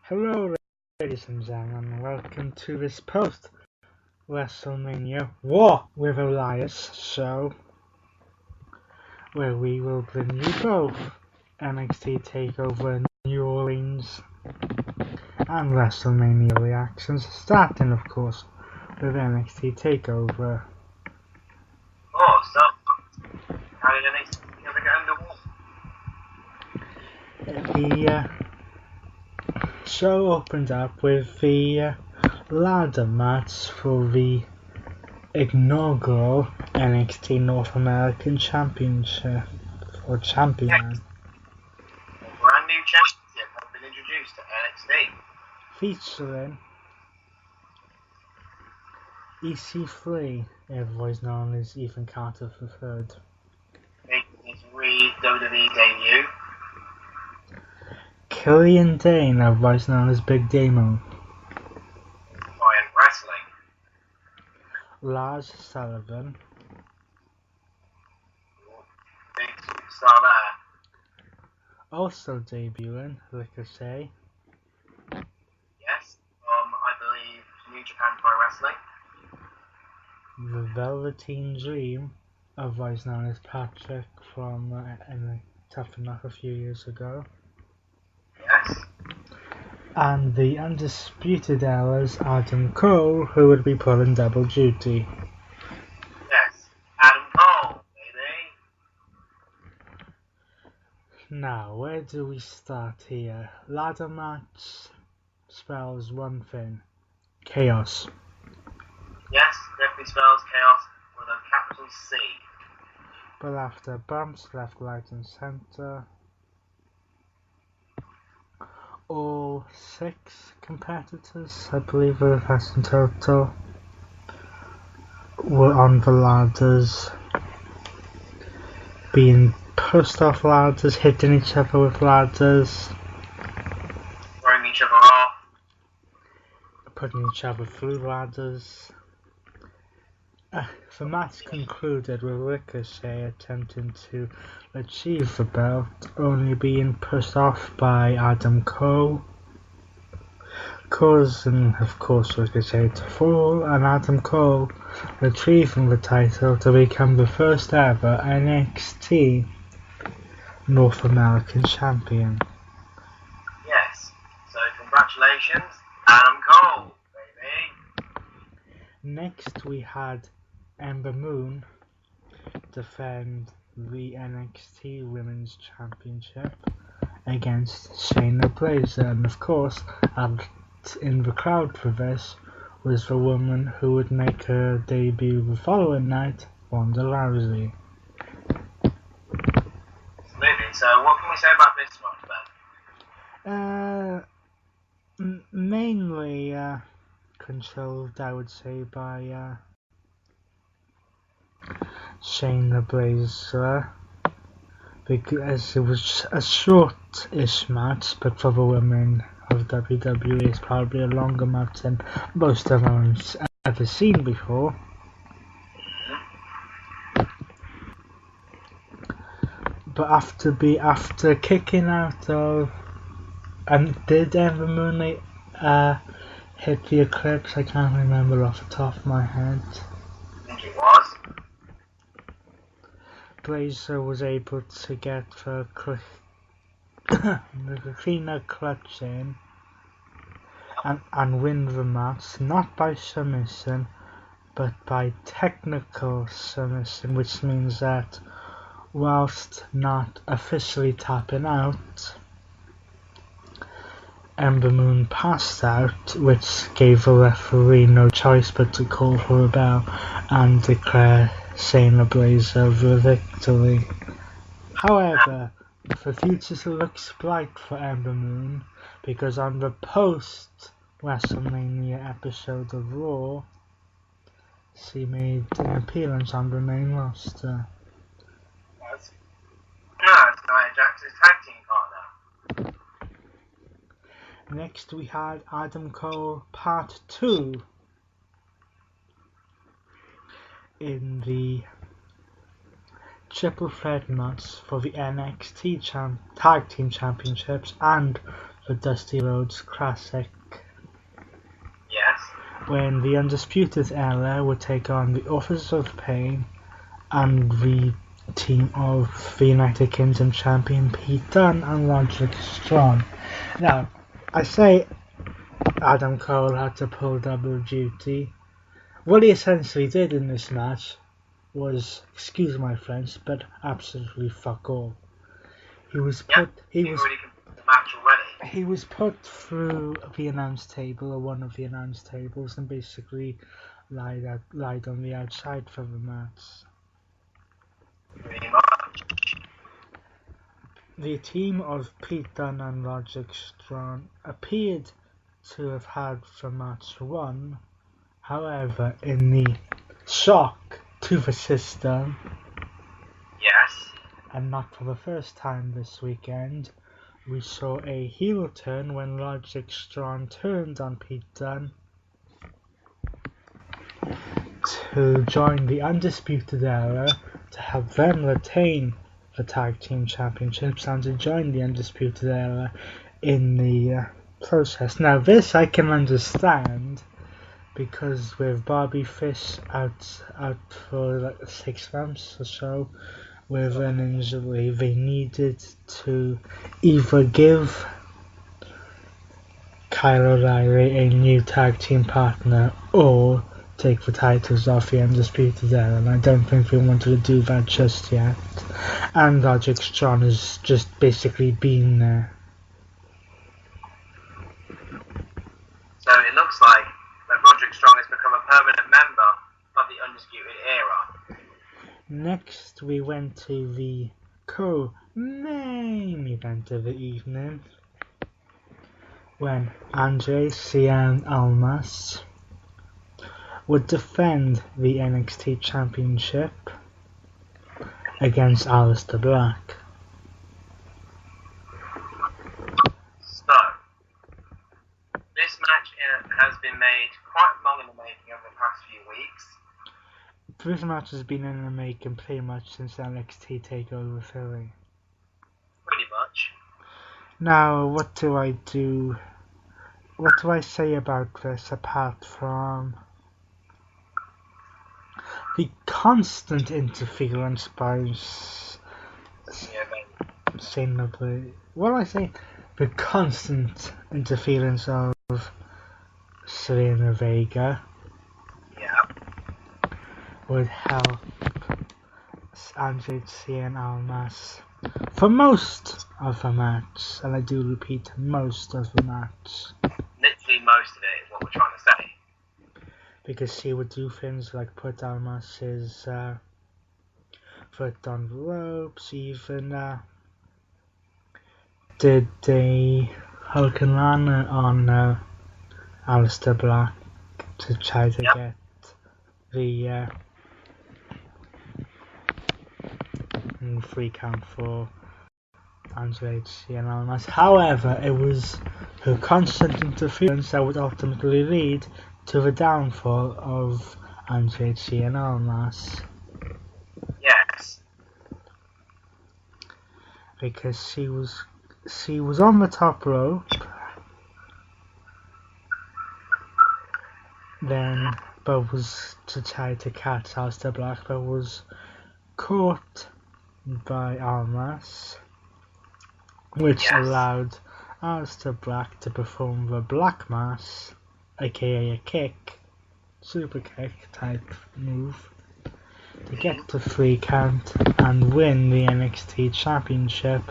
Hello, ladies and gentlemen, and welcome to this post-Wrestlemania War with Elias show, where we will bring you both NXT Takeover New Orleans and Wrestlemania reactions, starting, of course, with NXT Takeover. Oh, so how did NXT ever get underwater? The show opened up with the ladder match for the inaugural NXT North American Championship or Champion. A brand new championship has been introduced to NXT. Featuring EC3, otherwise known as Ethan Carter III. Making his WWE debut. Killian Dane, otherwise known as Big Damo. Giant Wrestling. Lars Sullivan. Big superstar there. Also debuting, Ricochet. Yes, I believe New Japan Pro Wrestling. The Velveteen Dream, otherwise known as Patrick from Tough Enough a few years ago. Yes. And the Undisputed Era's Adam Cole, who would be pulling double duty. Yes, Adam Cole, baby. Now, where do we start here? Ladder match spells one thing: chaos. Yes, definitely spells chaos with a capital C. But after bumps left, right and centre, all 6 competitors, I believe that's in total, were on the ladders, being pushed off ladders, hitting each other with ladders, Throwing each other off. putting each other through ladders. The match concluded with Ricochet attempting to achieve the belt, only being pushed off by Adam Cole, causing, of course, Ricochet to fall, and Adam Cole retrieving the title to become the first ever NXT North American Champion. Yes, so congratulations, Adam Cole, baby. Next we had Ember Moon defend the NXT Women's Championship against Shayna Baszler, and of course, in the crowd for this was the woman who would make her debut the following night, Ronda Rousey. Absolutely, so what can we say about this match then? Mainly controlled, I would say, by Shayna Baszler, because it was a short-ish match, but for the women of WWE it's probably a longer match than most of us ever seen before. But after kicking out of, and did Ember Moon hit the Eclipse? I can't remember off the top of my head. I think it was. Baszler was able to get the cleaner clutch in and win the match, not by submission, but by technical submission, which means that whilst not officially tapping out, Ember Moon passed out, which gave the referee no choice but to call for a bell and declare Shayna Baszler the victory. However, the future looks bright for Ember Moon, because on the post-Wrestlemania episode of Raw, she made an appearance on the main roster. Yes. It's Nia Jax's tag team partner. Next we had Adam Cole Part 2 in the triple threat match for the NXT Tag Team Championships and the Dusty Rhodes Classic, Yes. when the Undisputed Era would take on the Authors of Pain and the team of the United Kingdom champion Pete Dunne and Roderick Strong. Now, I say Adam Cole had to pull double duty. What he essentially did in this match was, excuse my French, but absolutely fuck all. He was put through the announce table, or one of the announce tables, and basically lied on the outside for the match. Pretty much. The team of Pete Dunne and Roderick Strong appeared to have had the match won. However, in the shock to the system, Yes. and not for the first time this weekend, we saw a heel turn when Roderick Strong turned on Pete Dunne to join the Undisputed Era, to have them retain the Tag Team Championships and to join the Undisputed Era in the process. Now this I can understand, because with Bobby Fish out for like 6 months or so with an injury, they needed to either give Kyle O'Reilly a new tag team partner or take the titles off the Undisputed Era, and I don't think they wanted to do that just yet. And Roderick Strong has just basically been there. So it looks like that Roderick Strong has become a permanent member of the Undisputed Era. Next, we went to the co-main event of the evening, when Andre Cien Almas would defend the NXT Championship against Aleister Black. So, this match has been made quite long in the making over the past few weeks. This match has been in the making pretty much since NXT Takeover Philly. Pretty much. Now, what do I do? What do I say about this apart from the constant interference by Shayna Baszler? What do I say? The constant interference of Selena Vega would help Andre Cien Almas for most of the match, and I do repeat, most of the match. Literally most of it is what we're trying to say. Because she would do things like put Almas's foot on the ropes, even did a Hulk and Lana on Aleister Black to try to get the free count for Andre Cien Almas. However, it was her constant interference that would ultimately lead to the downfall of Andre Cien Almas. Yes. Because she was on the top rope, then but was to try to catch Aleister Black, but was caught by Almas, which allowed Aleister Black to perform the Black Mass, aka a kick, super kick type move, to get the free count and win the NXT Championship,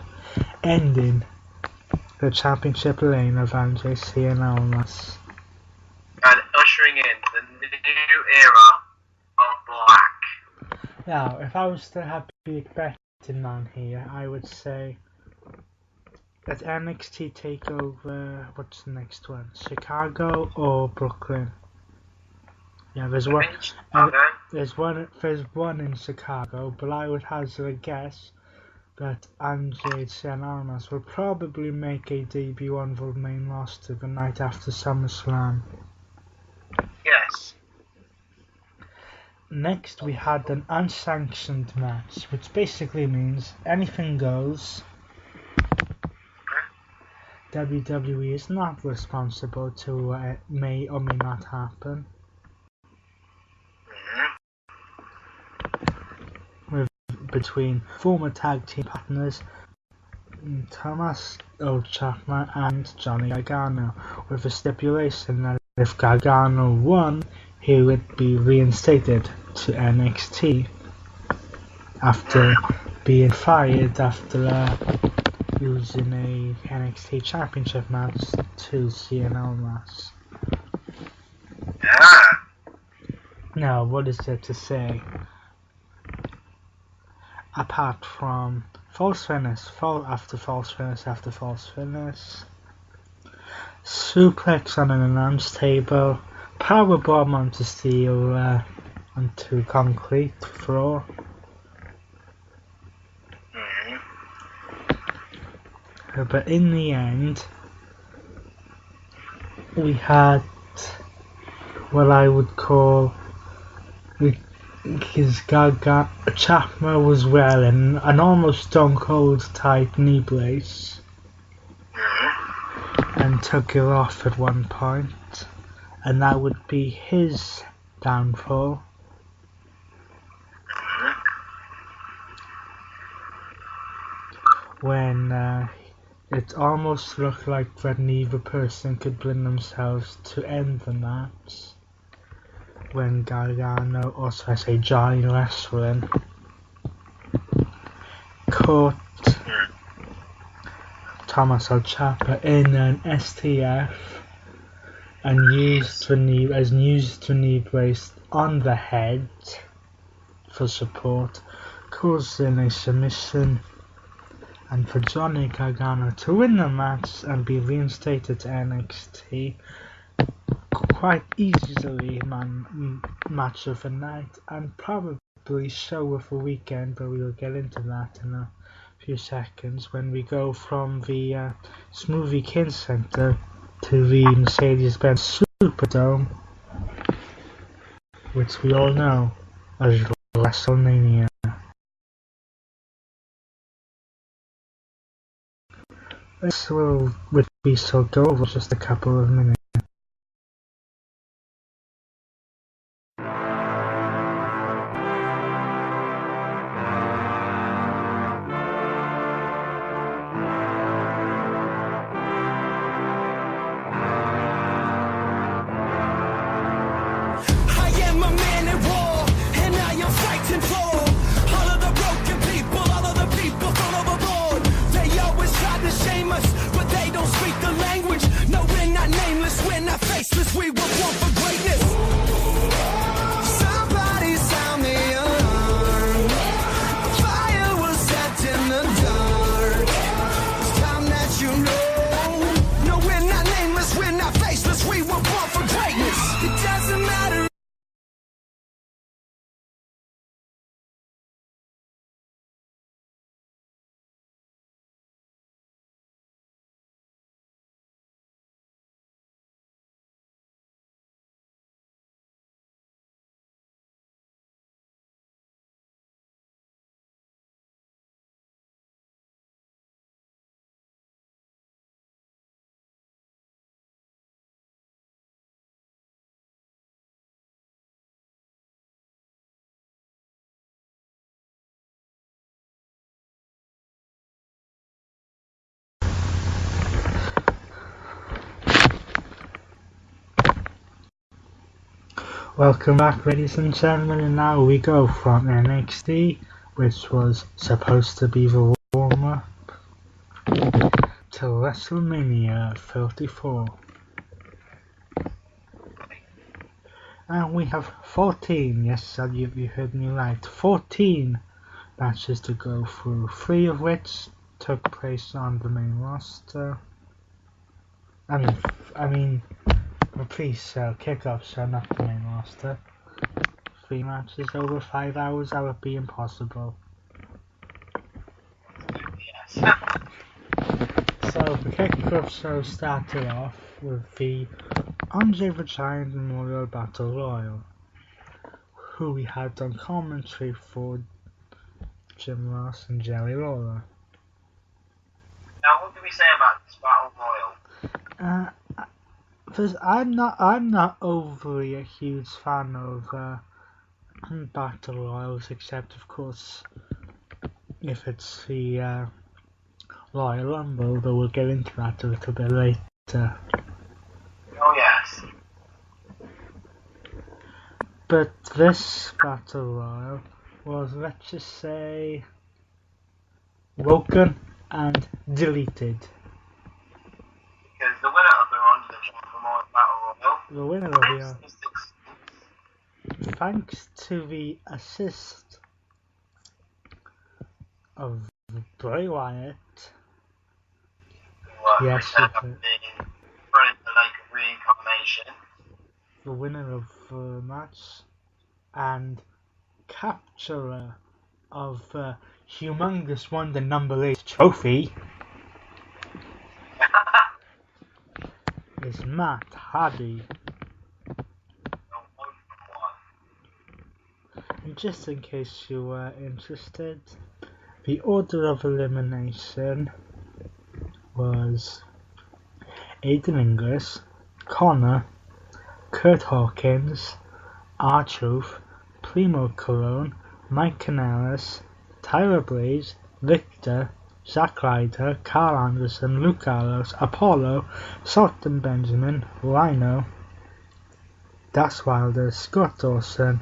ending the championship reign of Andre Cien Almas. And ushering in the new era of Black. Now, if I was to have big betting man here, I would say at NXT Takeover, what's the next one? Chicago or Brooklyn? Yeah, there's one in Chicago, but I would hazard a guess that Andre Cien Almas will probably make a debut on the main roster the night after SummerSlam. Yes. Next, we had an unsanctioned match, which basically means anything goes. WWE is not responsible to what may or may not happen. Between former tag team partners Thomas Chapman and Johnny Gargano, with a stipulation that if Gargano won, he would be reinstated to NXT after being fired after losing a NXT Championship match to CNL match. Now, what is there to say? Apart from false finish, after false finish, after false finish, suplex on an announce table, powerbomb onto steel, onto concrete floor. But in the end, we had what I would call his Chapman was wearing an almost Stone Cold type knee brace and took it off at one point, and that would be his downfall. When it almost looked like that neither person could bring themselves to end the match. When Gargano, or should I say Johnny Wrestling, caught Thomas Ciampa in an STF and used the knee brace on the head for support, causing a submission, and for Johnny Gargano to win the match and be reinstated to NXT quite easily, match of the night, and probably show of the weekend, but we'll get into that in a few seconds when we go from the Smoothie King Center to the Mercedes-Benz Superdome, which we all know as Wrestlemania. This will go over just a couple of minutes. We were born for greatness. Somebody sound the alarm. Fire was set in the dark. It's time that you know. No, we're not nameless, we're not faceless. We were born for greatness. It doesn't matter. Welcome back, ladies and gentlemen, and now we go from NXT, which was supposed to be the warm-up, to WrestleMania 34. And we have 14, yes, you heard me right, 14 matches to go through, 3 of which took place on the main roster. I mean, the pre-sale kickoffs are not the main roster. 3 matches over 5 hours, that would be impossible. Yes. So the kickoff show started off with the Andre the Giant Memorial Battle Royal, who we had on commentary for Jim Ross and Jerry Lawler. Now, what do we say about this Battle Royal? First, I'm not overly a huge fan of battle royals, except of course if it's the Royal Rumble, but we'll get into that a little bit later. Oh yes. But this battle royal was, let's just say, broken and deleted. Because the winner of the Ronda the Champion Battle Royal. The winner of the thanks to the assist of Bray Wyatt. Yes, Thrown into the Lake of Reincarnation. The winner of the match and capturer of the humongous Wonder Number 8 trophy is Matt Hardy. And just in case you were interested, the order of elimination was Aiden English, Connor, Kurt Hawkins, R-Truth, Primo Colon, Mike Kanellis, Tyler Blaze, Victor, Zack Ryder, Carl Anderson, Luke Gallows, Apollo, Sultan Benjamin, Rhino, Das Wilder, Scott Dawson,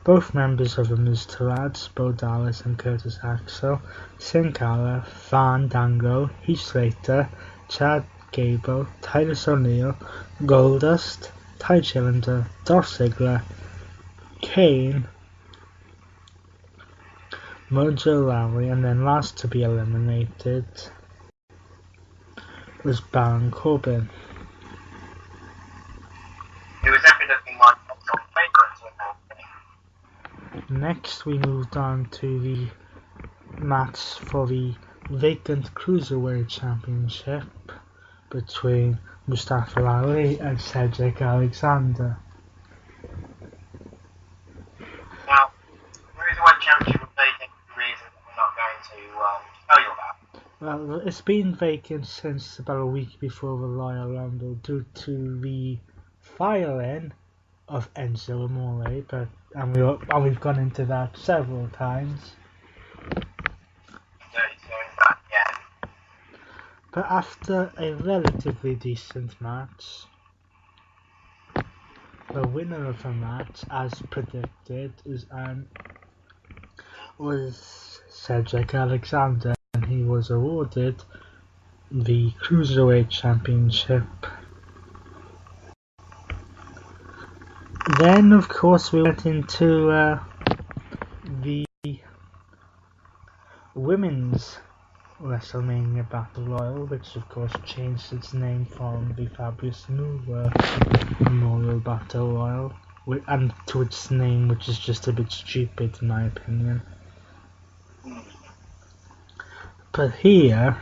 both members of the Miztourage, Bo Dallas and Curtis Axel, Sin Cara, Van Dango, Heath Slater, Chad Gable, Titus O'Neil, Goldust, Ty Chillender, Dolph Ziggler, Kane, Mojo Lowry, and then last to be eliminated was Baron Corbin. He was definitely looking like a top favourite. Next we moved on to the match for the vacant Cruiserweight Championship between Mustafa Ali and Cedric Alexander. Now, the Cruiserweight Championship was vacant for the reason that we're not going to tell you about. Well, it's been vacant since about a week before the Royal Rumble due to the firing of Enzo Amore, and we've gone into that several times. But after a relatively decent match, the winner of the match, as predicted, was Cedric Alexander, and he was awarded the Cruiserweight Championship. Then, of course, we went into the Women's Wrestlemania Battle Royal, which of course changed its name from the Fabrice Moore Memorial Battle Royal, and to its name, which is just a bit stupid in my opinion. But here,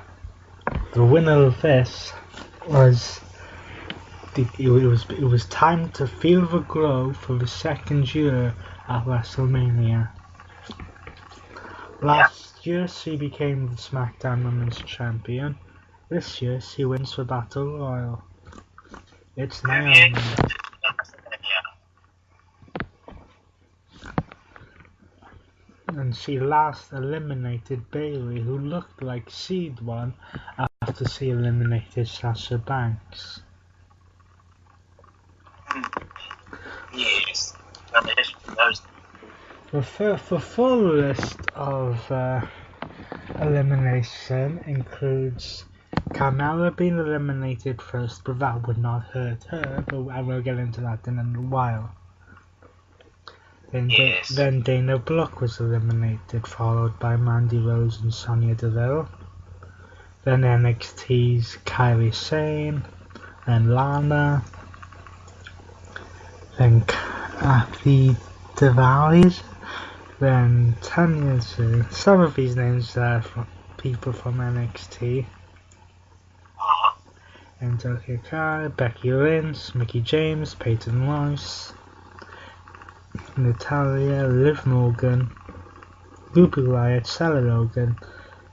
the winner of this was it was time to feel the glow for the second year at WrestleMania. Last year she became the SmackDown Women's Champion. This year she wins the Battle Royal. It's Naomi. And she last eliminated Bayley, who looked like she'd won after she eliminated Sasha Banks. Yes. And the history knows. The full list of elimination includes Carmella being eliminated first, but that would not hurt her, but I will get into that in a while. Then Dana Brooke was eliminated, followed by Mandy Rose and Sonya Deville. Then NXT's Kairi Sane, then Lana, then Kathy DeVries, then Tanya Sue. Some of these names are from people from NXT. And Tokyo Kai, Becky Lynch, Mickie James, Peyton Royce, Natalia, Liv Morgan, Ruby Riott, Sarah Logan,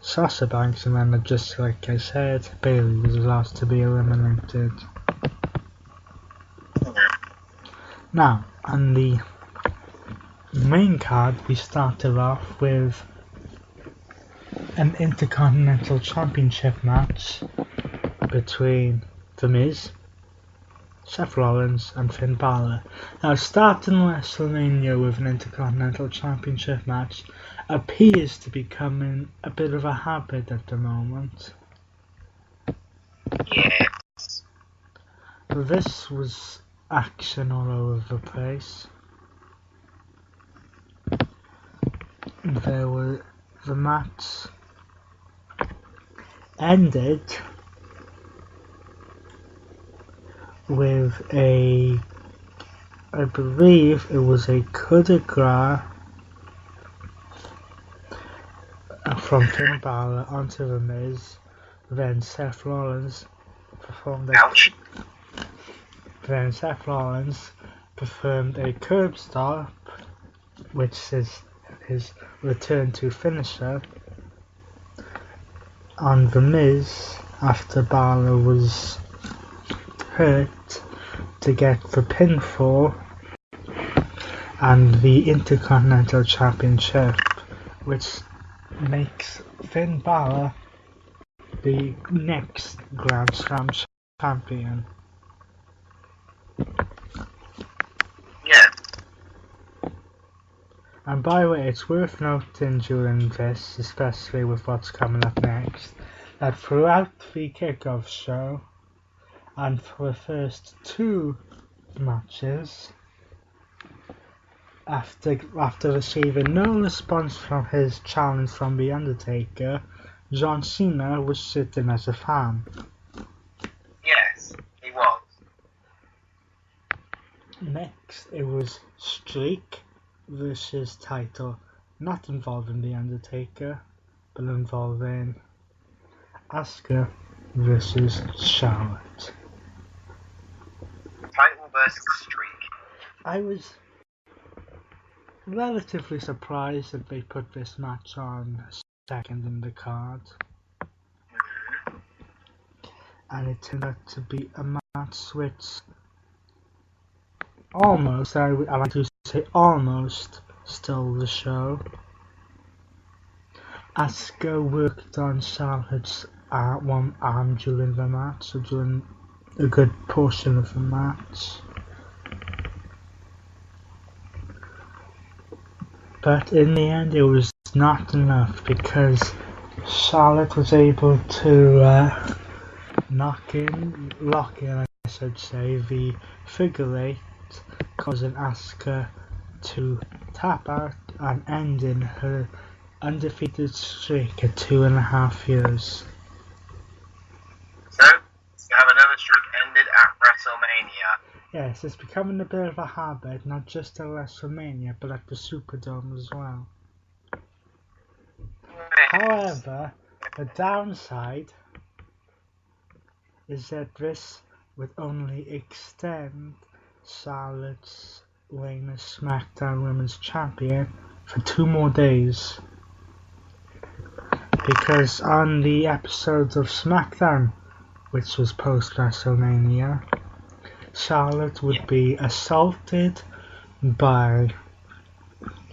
Sasha Banks, and then just like I said, Bayley was the last to be eliminated. Now, on the main card, we started off with an Intercontinental Championship match between The Miz, Seth Rollins and Finn Balor. Now, starting Wrestlemania with an Intercontinental Championship match appears to be becoming a bit of a habit at the moment. Yes. This was action all over the place. The match ended with I believe it was a coup de grace from Finn Balor onto The Miz. Then Seth Rollins performed a curb stop, which is his return to finisher, on The Miz after Balor was hurt to get the pinfall and the Intercontinental Championship, which makes Finn Balor the next Grand Slam champion. Yeah. And by the way, it's worth noting during this, especially with what's coming up next, that throughout the kickoff show, and for the first two matches, after receiving no response from his challenge from The Undertaker, John Cena was sitting as a fan. Yes, he was. Next, it was Streak versus title, not involving The Undertaker, but involving Asuka versus Charlotte. Title versus Streak. I was relatively surprised that they put this match on second in the card, and it turned out to be a match which almost, I like to say almost, stole the show. Asuka worked on Charlotte's one arm during the match, so during a good portion of the match. But in the end it was not enough, because Charlotte was able to lock in, I should say, the figure eight, causing Asuka to tap out and ending her undefeated streak at 2.5 years. So, you have another streak ended at WrestleMania. Yes, it's becoming a bit of a habit, not just at WrestleMania, but at the Superdome as well. However, the downside is that this would only extend Charlotte's reign as SmackDown Women's Champion for 2 more days. Because on the episodes of SmackDown, which was post WrestleMania, Charlotte would be assaulted by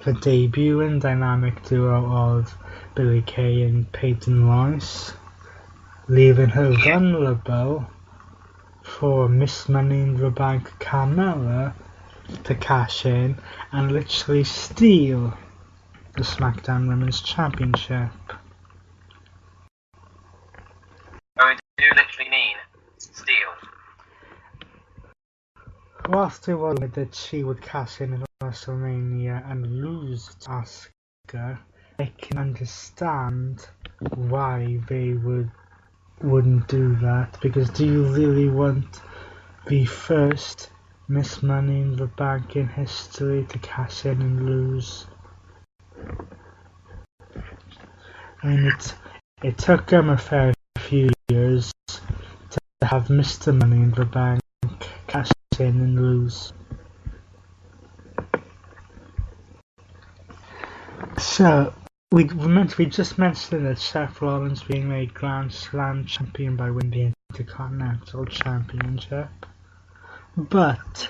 the debuting dynamic duo of Billie Kay and Peyton Royce, leaving her vulnerable for Miss Money in the Bank Carmella to cash in and literally steal the SmackDown Women's Championship. Oh, you do literally mean steal. Whilst it was that she would cash in at WrestleMania and lose to Asuka, I can understand why they wouldn't do that, because do you really want the first Miss Money in the Bank in history to cash in and lose? I mean, it took them a fair few years to have Mr. Money in the Bank cash in and lose. So, we just mentioned that Seth Rollins being a Grand Slam champion by winning the Intercontinental Championship, but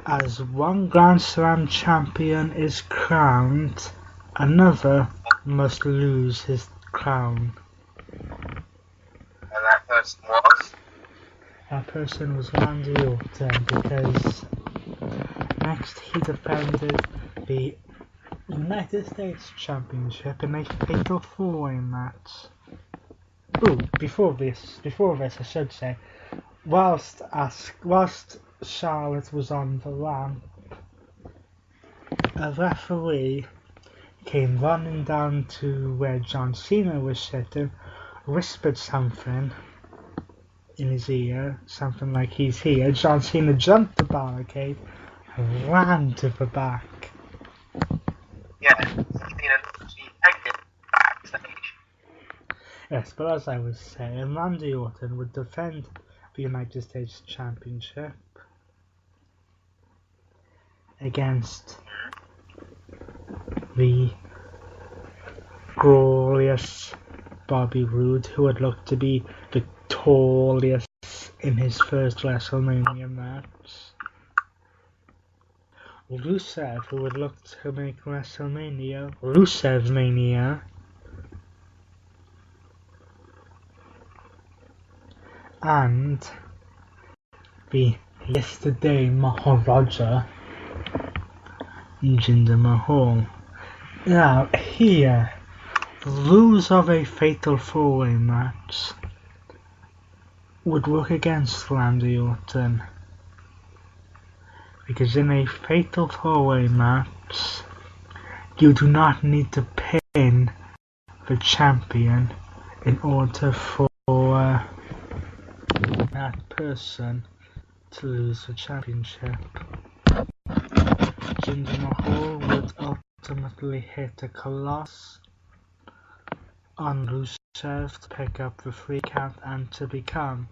as one Grand Slam champion is crowned, another must lose his crown. And that person was? That person was Randy Orton, because next he defended the United States Championship in a fatal four-way match. Ooh, before this I should say, whilst Charlotte was on the ramp, a referee came running down to where John Cena was sitting, whispered something in his ear, something like he's here. John Cena jumped the barricade and ran to the back. Yeah, Cena actually pegged it backstage. Yes, but as I was saying, Randy Orton would defend the United States Championship against the glorious Bobby Roode, who had looked to be victorious in his first WrestleMania match. Rusev, who had looked to make WrestleMania Rusev Mania, and the yesterday Maharaja Jinder Mahal. Now here, the rules of a fatal four-way match would work against Randy Orton, because in a fatal four-way match you do not need to pin the champion in order for that person to lose the championship. Jinder Mahal would ultimately hit a Colossus on Rusev to pick up the 3 count and to become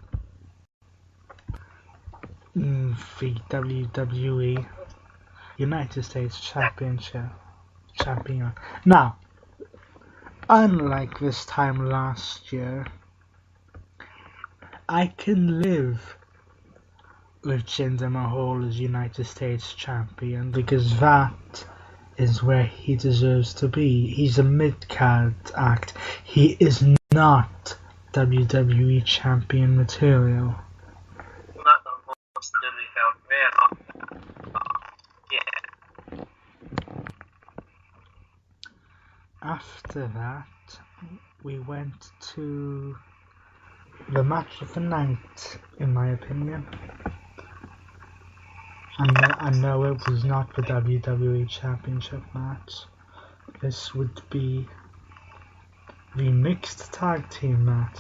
the WWE United States champion. Now, unlike this time last year, I can live with Jinder Mahal as United States champion, because that is where he deserves to be. He's a mid-card act. He is not WWE champion material. Well, that's unfortunately felt real. Yeah. After that, we went to the match of the night, in my opinion. I know it was not the WWE Championship match. This would be the mixed tag team match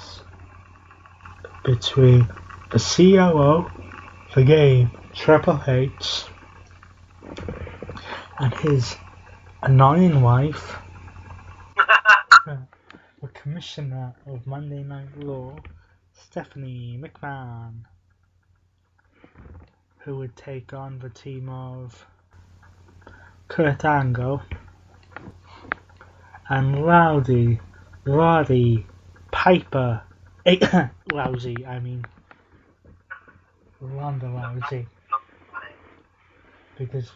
between the COO, the game, Triple H, and his annoying wife, the commissioner of Monday Night Raw, Stephanie McMahon, who would take on the team of Kurt Angle and Roddy Piper Rousey, Ronda Rousey, because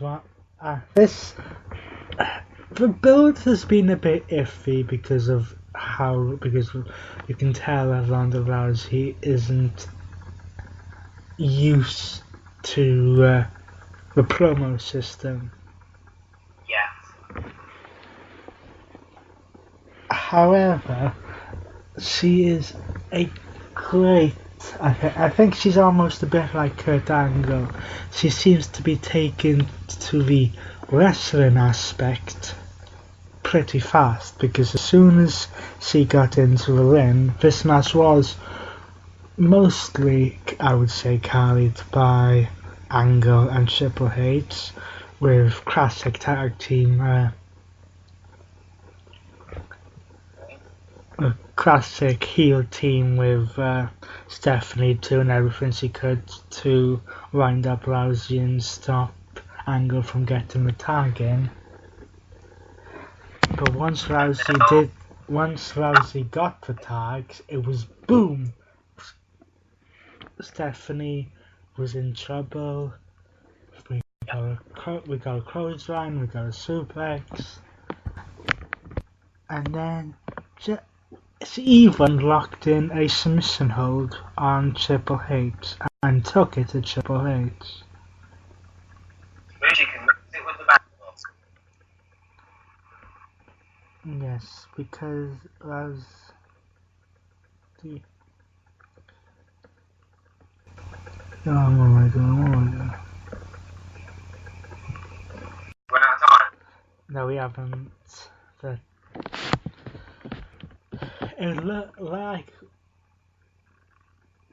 the build has been a bit iffy because you can tell that Ronda Rousey isn't used to the promo system. Yes. However, she is a great. I think she's almost a bit like Kurt Angle. She seems to be taken to the wrestling aspect pretty fast, because as soon as she got into the ring, this match was mostly, I would say, carried by Angle and Triple H, with classic tag team, a classic heel team with Stephanie doing everything she could to wind up Rousey and stop Angle from getting the tag in. But once Rousey got the tags, it was boom. Stephanie was in trouble. We got a clothesline, we got a suplex, and then she even locked in a submission hold on Triple H and took it to Triple H. She can mix it with the back. Yes, because as the oh my god. Run out of time. No, we haven't. It looked like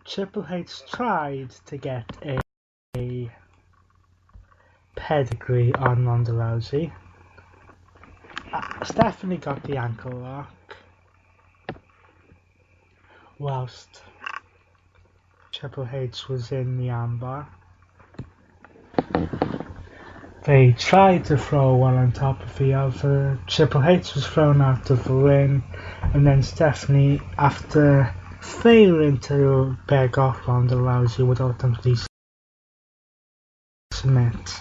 Triple H tried to get a pedigree on Ronda Rousey. Stephanie got the ankle lock, whilst Triple H was in the armbar. They tried to throw one on top of the other. Triple H was thrown out of the ring, and then Stephanie, after failing to beg off Ronda Rousey, would ultimately submit,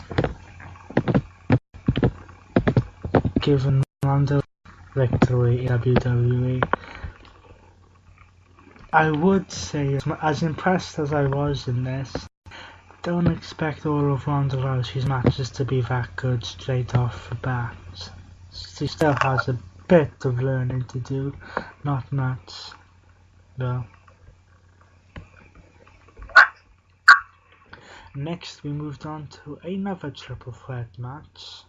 giving Ronda victory in WWE. I would say, as impressed as I was in this, don't expect all of Ronda Rousey's matches to be that good straight off the bat. She still has a bit of learning to do, not much, though. Next we moved on to another triple threat match,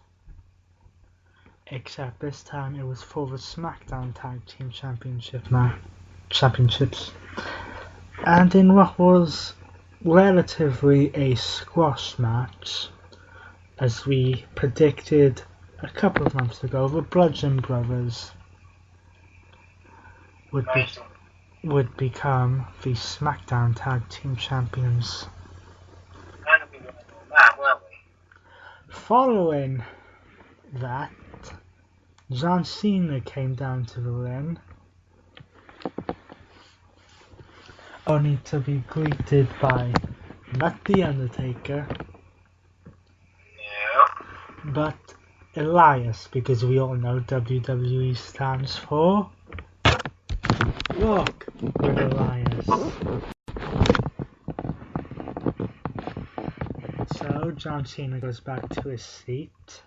except this time it was for the SmackDown Tag Team Championships, and in what was relatively a squash match, as we predicted a couple of months ago, the Bludgeon Brothers would become the SmackDown Tag Team Champions. Following that, John Cena came down to the ring, only to be greeted by not The Undertaker, but Elias, because we all know WWE stands for Walk with Elias. So John Cena goes back to his seat.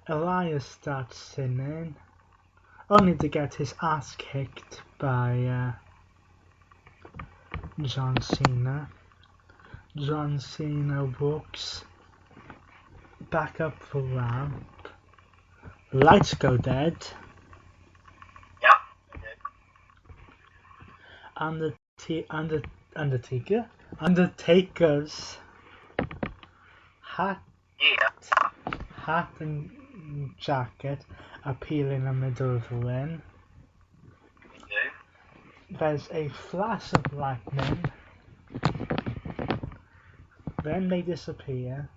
Elias starts singing, only to get his ass kicked by John Cena. John Cena walks back up the ramp. Lights go dead. Undertaker's hat and jacket appear in the middle of the ring. There's a flash of lightning, then they disappear,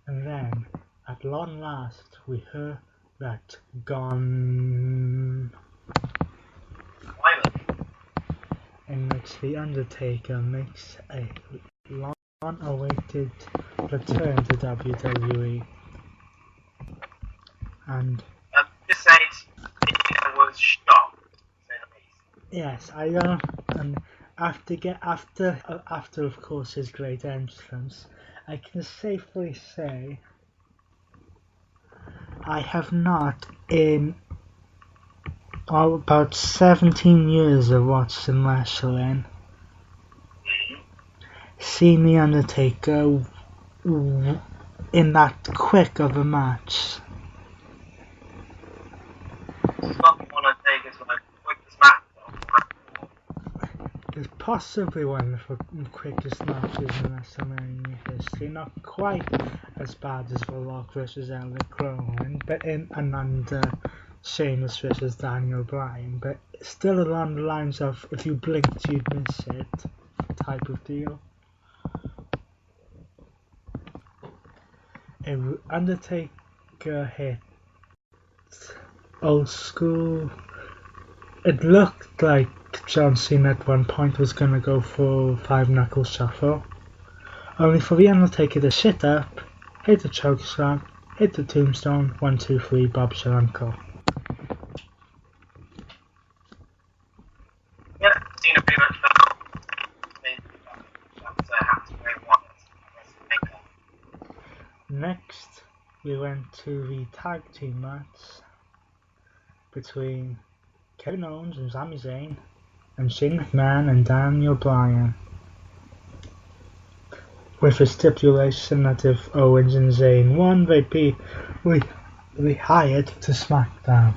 and then, at long last, we hear that gone, in which the Undertaker makes a long-awaited return to WWE. And this age, it was shocked. yes, I don't. And after of course his great entrance, I can safely say I have not, in about 17 years of watching wrestling, seen the Undertaker in that quick of a match. It's possibly one of the quickest matches in WrestleMania history. Not quite as bad as The Rock vs. Eric Rowan, but and Sheamus vs. Daniel Bryan, but still along the lines of if you blinked you'd miss it type of deal. Undertaker hit old school. It looked like John Cena at one point was gonna go for 5-knuckle shuffle, only for the Undertaker to sit up, hit the chokeslam, hit the tombstone, 1, 2, 3, Bob's your uncle. Yeah, Cena pretty much felt. That was a happy way one. Next, we went to the tag team match between Kevin Owens and Sami Zayn and Shane McMahon and Daniel Bryan, with a stipulation that if Owens and Zayn won, they'd be rehired to SmackDown.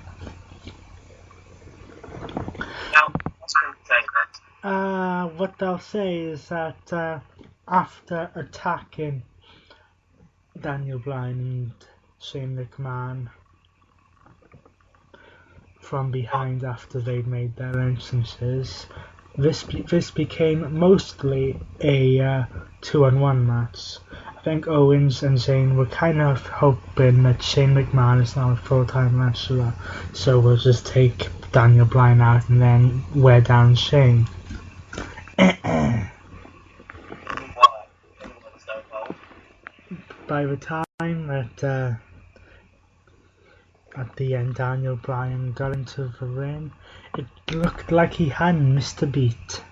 Now, what's going to say that? What they'll say is that after attacking Daniel Bryan and Shane McMahon from behind after they'd made their entrances, this became mostly a 2-on-1 match. I think Owens and Zayn were kind of hoping that Shane McMahon is now a full-time wrestler, so we'll just take Daniel Bryan out and then wear down Shane. By the time that at the end Daniel Bryan got into the ring, it looked like he hadn't missed a beat.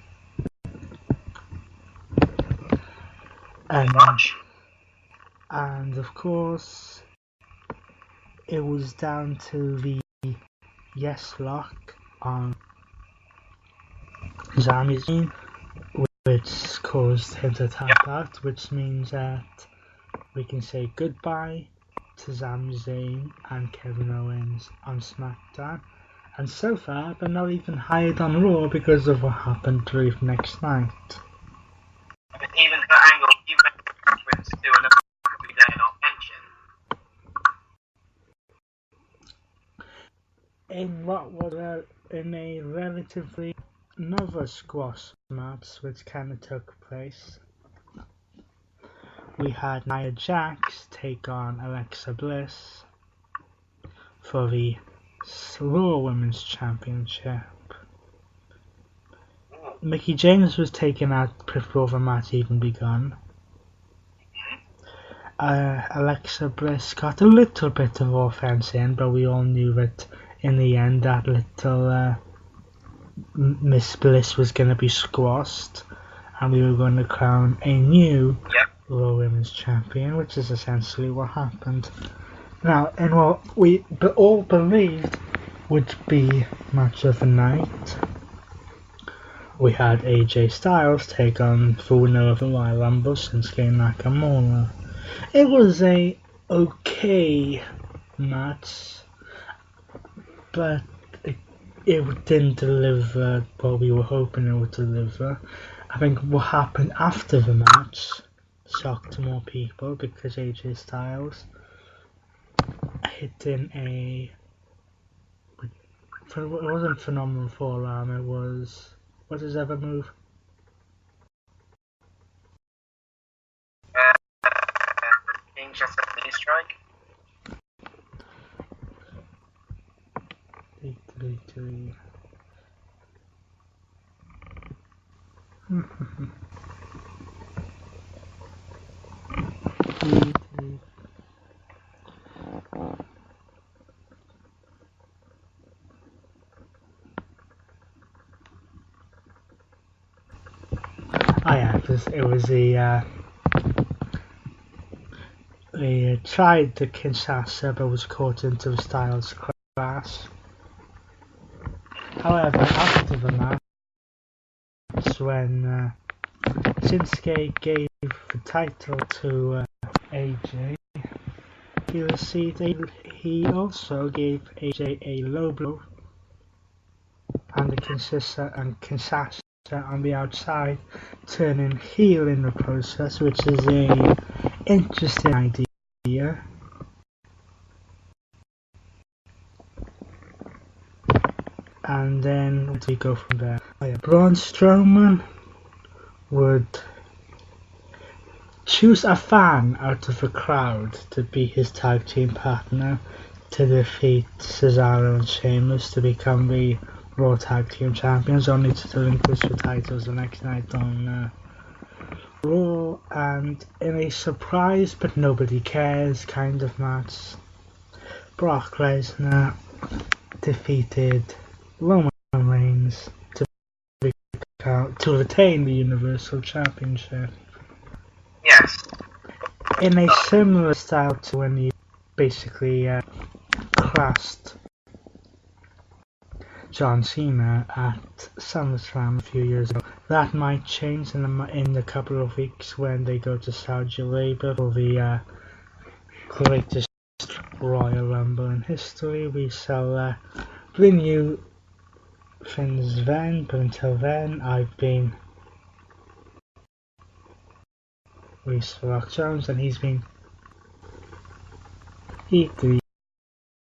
And of course, it was down to the yes lock on Sami Zayn, which caused him to tap out, which means that we can say goodbye to Sami Zayn and Kevin Owens on SmackDown. And so far, they're not even hired on Raw because of what happened to the next night. Even for Angle, even reference to another everyday not mentioned. In a relatively another squash match which kind of took place, we had Nia Jax take on Alexa Bliss for the Raw Women's Championship. Mickie James was taken out before the match even begun. Alexa Bliss got a little bit of offense in, but we all knew that in the end that little Miss Bliss was going to be squashed, and we were going to crown a new Raw Women's Champion, which is essentially what happened. Now, in what we all believed would be match of the night, we had AJ Styles take on the winner of the Royal Rumble, Shinsuke Nakamura. It was a okay match, but it didn't deliver what we were hoping it would deliver. I think what happened after the match shocked more people because AJ Styles hit in it wasn't phenomenal forearm, it was, what's his other move? King just a knee strike. 3-3-3. It was they tried the Kinshasa but was caught into the Styles clash. However, after the match, when Shinsuke gave the title to AJ, he also gave AJ a low blow and the Kinshasa on the outside, turning heel in the process, which is a interesting idea. And then where do we go from there? Braun Strowman would choose a fan out of the crowd to be his tag team partner, to defeat Cesaro and Sheamus to become the Raw Tag Team Champions, only to relinquish the titles the next night on Raw. And in a surprise but nobody cares kind of match, Brock Lesnar defeated Roman Reigns to retain the Universal Championship. Yes. In a similar style to when he basically crashed John Cena at SummerSlam a few years ago. That might change in a couple of weeks when they go to Saudi Arabia for the greatest Royal Rumble in history. We shall bring you things then, but until then, I've been Reese Rock Jones, and he's been E3.